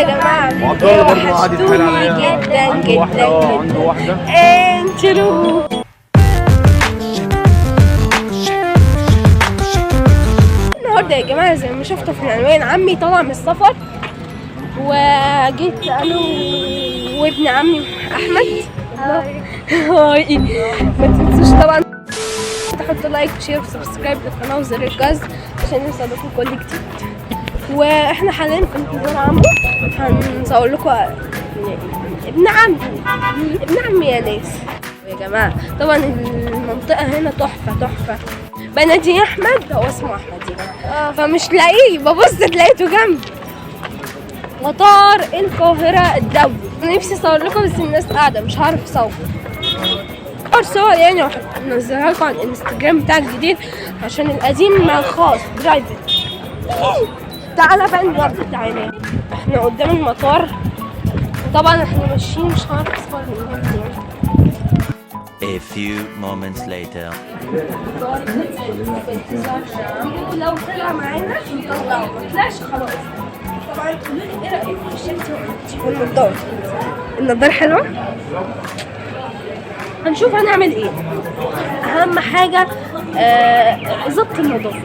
يا جماعة وحشتوني جدا جدا جدا. انترو النهارده يا جماعة زي ما شفتوا في العنوان، عمي طلع من السفر وجيت انا وابن عمي احمد. هاي ما تنسوش طبعا تحطوا لايك وشير وسبسكرايب للقناه وزر الجرس عشان يوصلكم كل جديد. واحنا حاليا في انتظار عمو، هنصور لكم ابن عمي يا ناس. يا جماعه طبعا المنطقه هنا تحفه. بنادي احمد، هو اسمه احمد يا جماعه، فمش لاقيه، ببص لقيته جنبي. مطار القاهره الدولي. انا نفسي اصور لكم بس الناس قاعده مش هعرف اصور. صور يعني هنزلها لكم على الانستجرام بتاعي الجديد عشان القديم خاص برايفت. تعالى بقى نورد. تعالى احنا قدام المطار، طبعا احنا ماشيين مش هعرف اصور من هنا. A few moments later. لو طلع معانا نطلعه، ما طلعش خلاص. طبعا قولوا لي ايه رايكم في الشمس والنضاره؟ النضاره حلوه؟ هنشوف هنعمل ايه. اهم حاجه ضبط النظافه.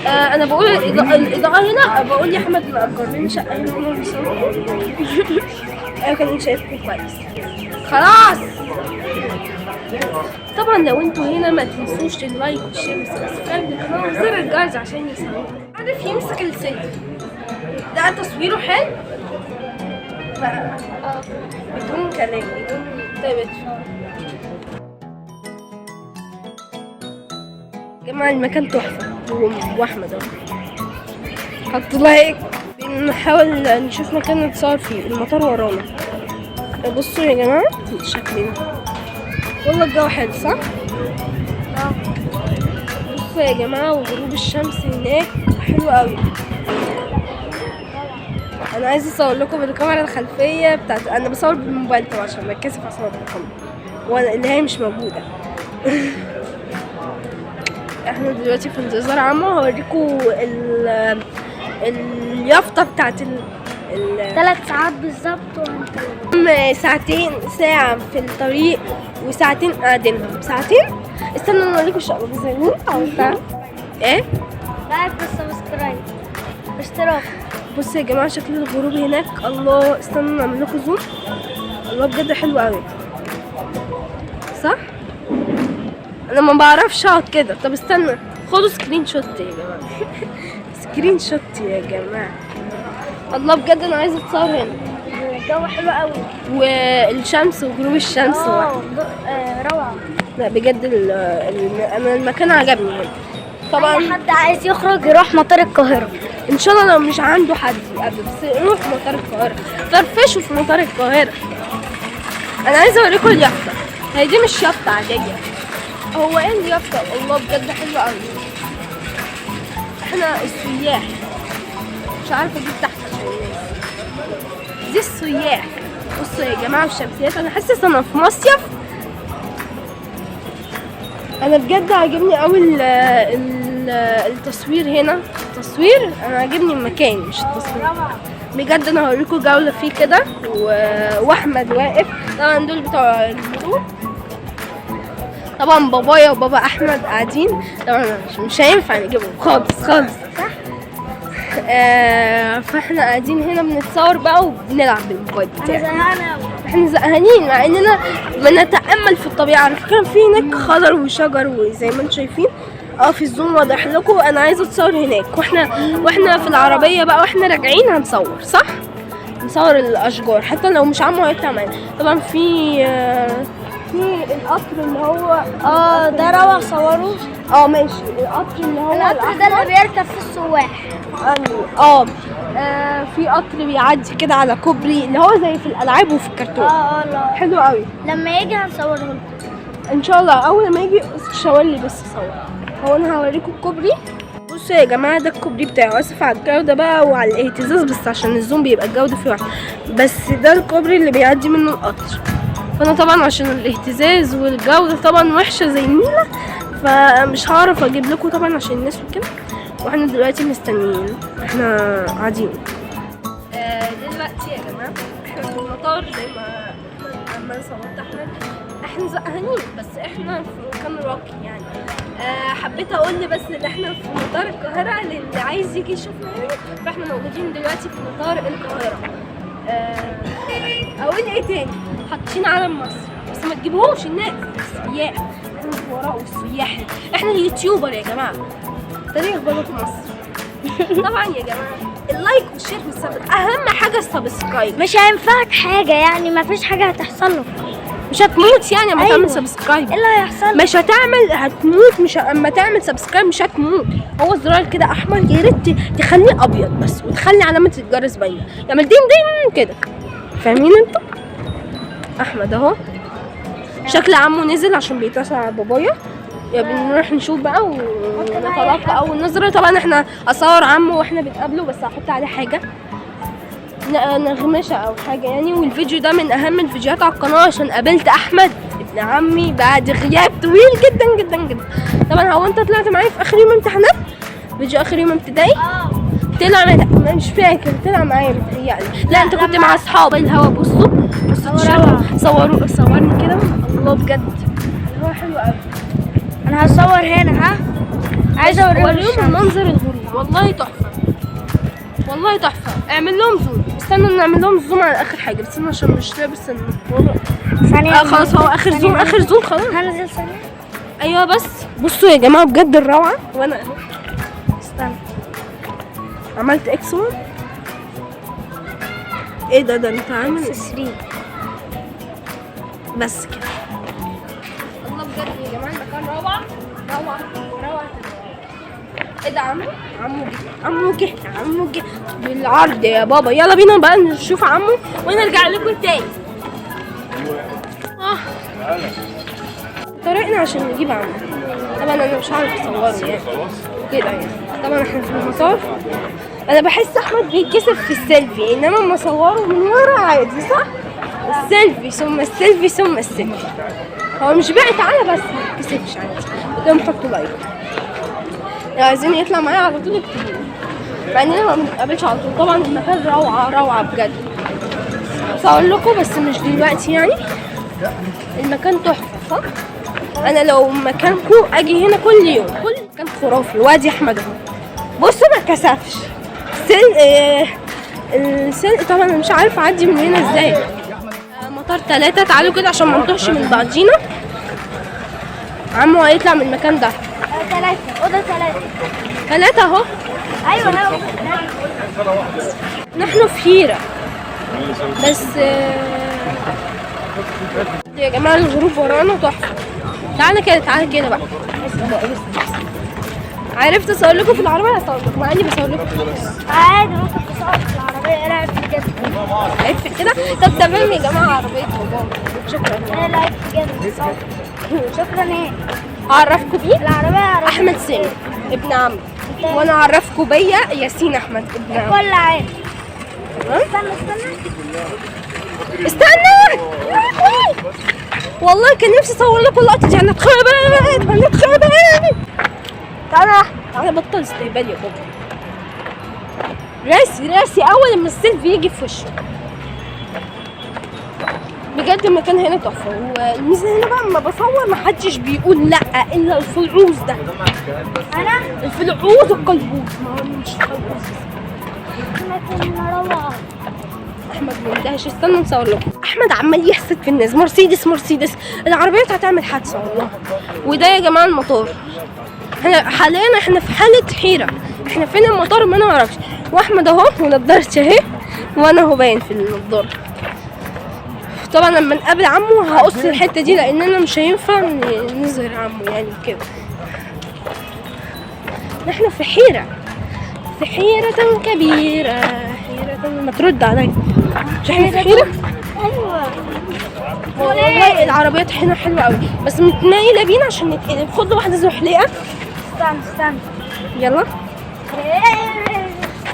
انا بقول الاضاءه هنا، بقول يا احمد نأجر لنا شقه هنا وانا بصور. ايوه كان شايفكم كويس. خلاص طبعا لو انتوا هنا ما تنسوش اللايك والشير والسبسكرايب للقناه وزر الجرس عشان يوصلكم. عارف يمسك السيلفي ده تصويره حلو بدون كلام بدون طيب. يا جماعة المكان تحفة واحمد اهو حط لايك. بنحاول نشوف مكان نتصور فيه. المطار ورانا. بصوا يا جماعة شكلنا والله الجو حلو صح؟ بصوا يا جماعة وغروب الشمس هناك حلو قوي. انا عايزة اصور لكم بالكاميرا الخلفية بتاعت، انا بصور بالموبايل طبعا عشان بتكسف اصور بالكاميرا وانا اللي هي مش موجودة. احنا دلوقتي في انتظار عمو. هوريكم اليافطة بتاعت 3 ساعات بالظبط. ساعتين، ساعة في الطريق وساعتين قاعدينهم. ساعتين. استنوا انا اوريكم الشقة بزينين او ساعة. ايه؟ لايك وسبسكرايب اشتراك. بصوا يا جماعة شكل الغروب هناك. الله استنوا نعمل لكم زوم. الله بجد حلو قوي صح؟ انا ما بعرفش اقعد كده. طب استنى خدوا سكرين شوت يا جماعه. سكرين شوت يا جماعه. الله بجد انا عايزه اتصور هنا. الجو حلو قوي والشمس وغروب الشمس روعه. لا بجد انا المكان عجبني هنا. طبعا اي حد عايز يخرج يروح مطار القاهره ان شاء الله. لو مش عنده حد يقابل بس روح مطار القاهره، فرفشوا في مطار القاهره. انا عايزه اوريكم اليافطه. هي دي مش يافطه عاديه. هو ايه اليافطة؟ الله بجد حلوة قوي. احنا السياح، مش عارفة دي تحت عشان الناس. دي السياح. بصوا يا جماعة الشمسيات. انا حاسس انا في مصيف. انا بجد عاجبني قوي التصوير هنا. التصوير انا عاجبني المكان مش التصوير بجد. انا هوريكم جولة فيه كده واحمد واقف. طبعا دول بتوع المرور. طبعا بابايا وبابا احمد قاعدين. طبعا مش هينفع نجيبهم خالص صح. فاحنا قاعدين هنا بنتصور بقى وبنلعب بالموبايل بتاعنا. احنا زهقانين مع اننا بنتامل في الطبيعه. على فكره في هناك خضر وشجر وزي ما انتم شايفين. في الزوم واضح لكم. انا عايزه اتصور هناك واحنا في العربيه بقى واحنا راجعين هنصور صح. نصور الاشجار حتى لو مش عمو هيطلع معانا. طبعا في القطر اللي هو ده روعه صوروه. ماشي. القطر اللي هو القطر ده اللي بيركب فيه السواح. في قطر بيعدي كده على كوبري اللي هو زي في الالعاب وفي الكرتون. لا حلو قوي. لما يجي هنصوره لكم ان شاء الله. اول ما يجي شاور لي بس صور. هو انا هوريكم الكوبري. بصوا يا جماعه ده الكوبري بتاعه. اسف على الجوده بقى وعلى الاهتزاز بس عشان الزوم بيبقى الجوده فيه وحشه. بس ده الكوبري اللي بيعدي منه القطر. فانا طبعا عشان الاهتزاز والجوده طبعا وحشه زي النيله فمش هعرف اجيب لكم طبعا عشان الناس وكده. واحنا دلوقتي مستنيين. احنا قاعدين. دلوقتي يا جماعه احنا في المطار زي ما عمال صورت احنا زهقانين، بس احنا في مكان راقي يعني. حبيت اقول بس ان احنا في مطار القاهره للي عايز يجي يشوفنا يعني. فاحنا موجودين دلوقتي في مطار القاهره. اقول ايه تاني؟ حاطين علم مصر بس ما تجيبوهوش الناس السياح، احنا مش وراء السياح، احنا اليوتيوبر يا جماعه. تاريخ بلد مصر. طبعا يا جماعه اللايك والشير والسبسكرايب، اهم حاجه السبسكرايب. مش هينفعك حاجة يعني، مفيش حاجة هتحصل له. مش هتموت يعني اما أيوة. تعمل سبسكرايب. ايه اللي هيحصل؟ مش هتموت. مش اما تعمل سبسكرايب مش هتموت. هو الزرار كده احمر، يا ريت تخليه ابيض بس، وتخلي علامه الجرس باينه، يعمل دين دين كده. فاهمين انتوا؟ احمد اهو شكل عمو نزل عشان بيتصل على بابايا. يا بنروح نشوف بقى ونتلقى اول نظره. طبعا احنا اصور عمو واحنا بنقابله، بس هحط عليه حاجه نغمشه او حاجه يعني. والفيديو ده من اهم الفيديوهات على القناه عشان قابلت احمد ابن عمي بعد غياب طويل جدا جدا جدا. طبعا هو انت طلعت معايا في اخر يوم امتحانات، فيديو اخر يوم ابتدائي. طلع مش فاكر، طلع معايا متهيألي. لا انت كنت مع اصحاب الهوا. بصوا صورني كده. الله بجد الهوا حلو قوي. انا هصور هنا. ها عايزة اوريهم المنظر الغروب، والله تحفه والله تحفه. اعمل لهم زوم، استنى نعمل لهم زوم على اخر حاجه، بس انا عشان مش لابس ثانية. خلاص هو اخر زوم. اخر زوم خلاص. هنزل ثانية. ايوه بس بصوا يا جماعه بجد الروعه. وانا اهو استنى عملت اكس 1. ايه ده انت عامل 3 بس كده. الله بجد يا جماعه المكان روعه روعه روعه. ايه ده عمو جه بالعرض يا بابا. يلا بينا بقى نشوف عمو ونرجع لكم تاني. طريقنا عشان نجيب عمو. طبعا انا مش عارف اصوره يعني كده يعني. طبعا احنا في المطار. انا بحس احمد بيتكسف في السيلفي، انما لما اصوره من ورا عادي صح؟ السيلفي ثم السيلفي ثم السيلفي. هو مش بقى تعالى بس ما تكسفش عادي. قدام حطوا لايك لو عايزين يطلع معايا على طول اكتبوا، مع اننا ما بنتقابلش على طول. طبعا المكان روعه بجد. بس اقول لكم بس مش دلوقتي يعني. المكان تحفه صح؟ انا لو مكانكم اجي هنا كل يوم. كل مكان خرافي. وادي احمد اهو بصوا ما اتكسفش. السن طبعا انا مش عارفه اعدي من هنا ازاي. مطار 3. تعالوا كده عشان ما نتوهش من بعضينا. عمو هيطلع من المكان ده. 3 أوضة 3 اهو. أيوة نحن في حيرة بس يا جماعة الغروب ورانا تحفة. تعالى كده بقى. عرفت اصور لكم في العربية هصور لكم، مع اني بصور لكم عادي ممكن تصور في العربية. لعب في كده. لعب في كده. طب تمام يا جماعة عربية بابا. شكرا. لعب في كده. شكرا. ايه هعرفكم بيه العربية؟ احمد سامي ابن عمي، وانا اعرفكم بيا ياسين احمد ابن عمي. كل عادي. استنى والله كان نفسي اصور لكم اللقطه دي. هنتخابى. تعالى بطل استهبال يا بابا. راسي اول ما السيلفي يجي في وشه. بجد المكان هنا تحفه. والميزه هنا بقى لما بصور محدش بيقول لا الا الفلعوز ده. انا الفلعوز القلبوز. ما هو مش قلبوز. المكان روعة. احمد مندهش. استنى نصور لكم. احمد عمال يحسد في الناس. مرسيدس العربيات هتعمل حادثه والله. وده يا جماعه المطار. حاليا احنا في حاله حيره. احنا فين المطار ما نعرفش. واحمد اهو ونضارتي اهي، وانا اهو باين في النضاره. طبعا لما نقابل عمو هقص الحته دي لاننا مش هينفع نظهر عمو يعني كده. احنا في حيره كبيره. ما ترد عليا. مش احنا في حيره؟ ايوه والله العربيات هنا حلوه قوي بس متنايله بينا عشان نتقلب. خد واحده زحليقه. استنى يلا.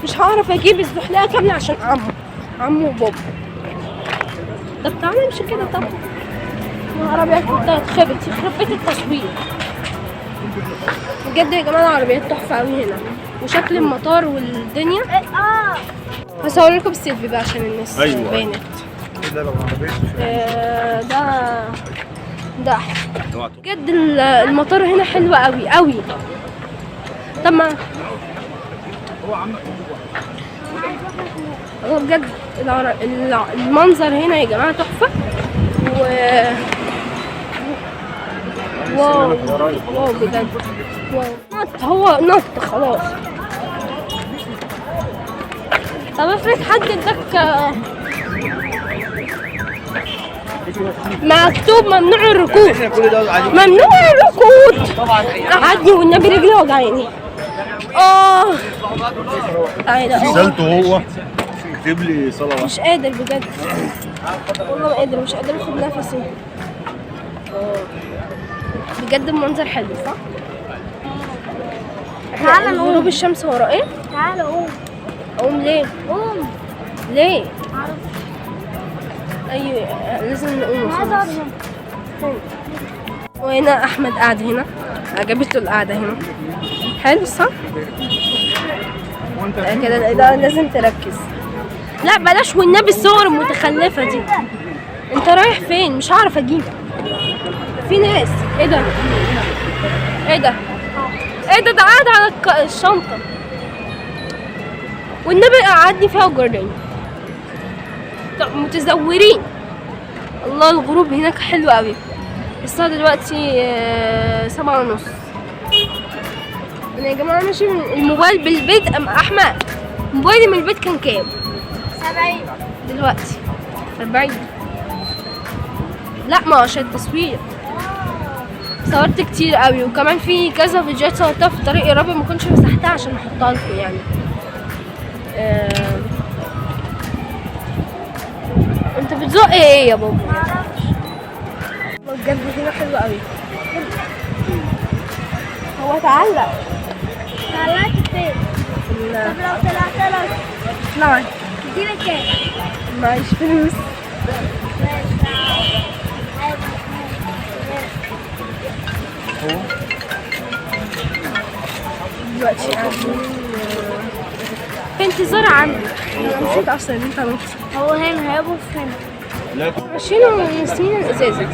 مش هعرف اجيب الزحليقه كامله عشان عمو وبابا. طب تعالى امشي كده. طب العربيات كلها اتخبط. يخرب بيت التصوير. بجد يا جماعه العربيات تحفه قوي هنا، وشكل المطار والدنيا. هصور لكم السيلفي بقى عشان الناس أيوة. باينت. كده لو عربية ده بجد المطار هنا حلو قوي قوي. طب ما والله بجد المنظر هنا يا جماعة تحفة. واو واو بجد واو. نط هو نط خلاص. طب افرض حد اداك مكتوب ممنوع الركوب. ممنوع الركوب. قعدني والنبي رجلي وجعاني. تعالى سالته هو اكتب لي صلوات. مش قادر بجد والله ما قادر، مش قادر اخد نفسي. بجد المنظر حلو صح؟ تعالى نقوم. غروب الشمس ورا ايه؟ تعالى قوم. اقوم ليه؟ قوم. ليه؟ معرفش. ايوه لازم نقوم عايزة خلاص. أرجع. وهنا احمد قاعد هنا، عجبته القعده هنا. حلو صح؟ كده ده لازم تركز. لا بلاش والنبي الصور المتخلفه دي. انت رايح فين؟ مش هعرف اجيبك. في ناس. ايه ده؟ ايه ده؟ ايه ده؟ ده قاعد على الشنطه والنبي قعدني فيها وجرني. طب متزورين. الله الغروب هناك حلو قوي. الساعة دلوقتي 7:30. انا يا جماعة ماشي من الموبايل بالبيت. احمد موبايلي من البيت كان كام؟ 70. دلوقتي 40. لا ما عشان التصوير صورت كتير قوي، وكمان في كذا فيديوهات صورتها في طريق قريب ما كنتش مسحتها عشان احطها لكم يعني. انت بتزق ايه يا بابا؟ معرفش. بجد هنا حلو قوي. هو تعلق. طلعت فين؟ طب لو طلعت لك نعم تدينا كام؟ معيش فلوس. دلوقتي قاعدين في انتظار عمي. انا نسيت اصلا ان انت نمت. هو هنا هيبقوا فين؟ ماشيين وناسيين الازازه.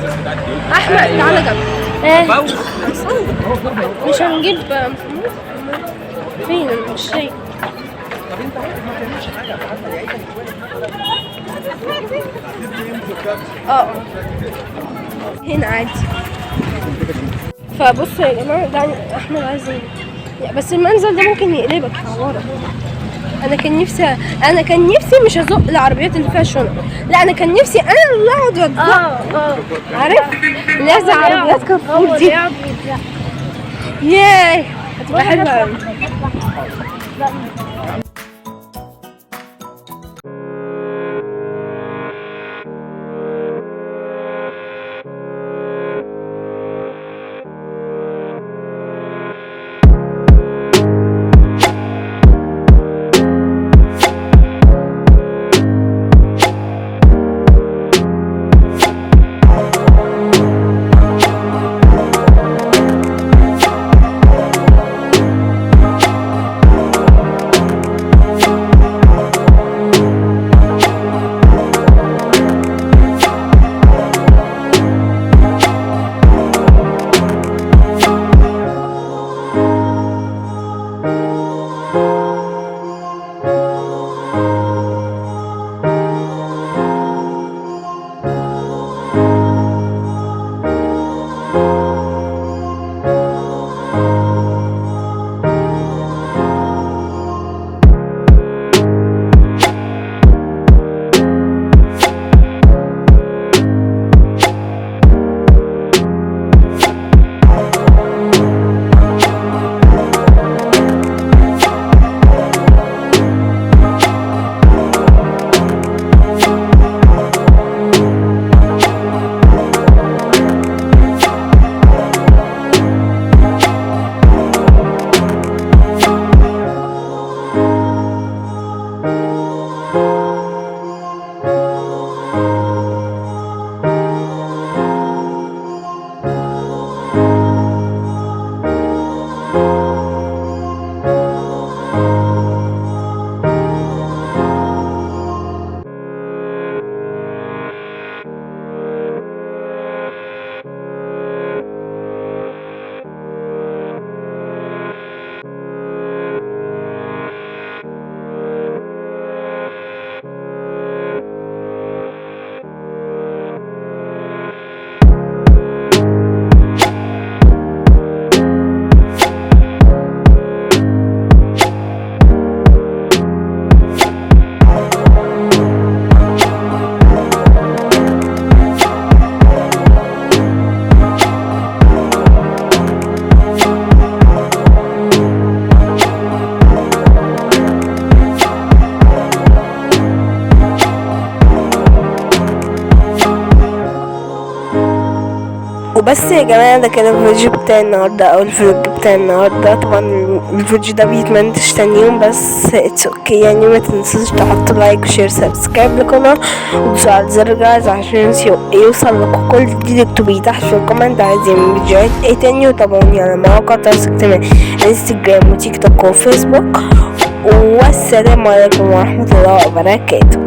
احمد تعالى جنبي. مش هنجيب فين مش شايف. هنا عادي. فبصوا يا جماعه ده احمد عايز بس المنزل ده ممكن يقلبك حوارك. انا كان نفسي مش هزق العربيات اللي فيها شنط. لا انا كان نفسي انا اللي اقعد واتزق. عارف لازم عربيات كارفور دي. ياه هتبقى حلوه قوي. وبس يا جماعة، ده كده الفيديو بتاع النهاردة او الفلوج بتاع النهاردة. طبعا الفيديو ده بيتمنتج تاني يوم، بس اتس اوكي يعني. ما تنسوش تحطوا لايك وشير سبسكرايب للقناة وتدوسوا على زر الجرس عشان يوصل لكم كل جديد. اكتبوا تحت في الكومنت عايزين فيديوهات ايه تاني، وتابعوني على مواقع التواصل الاجتماعي انستجرام وتيك توك وفيسبوك. والسلام عليكم ورحمة الله وبركاته.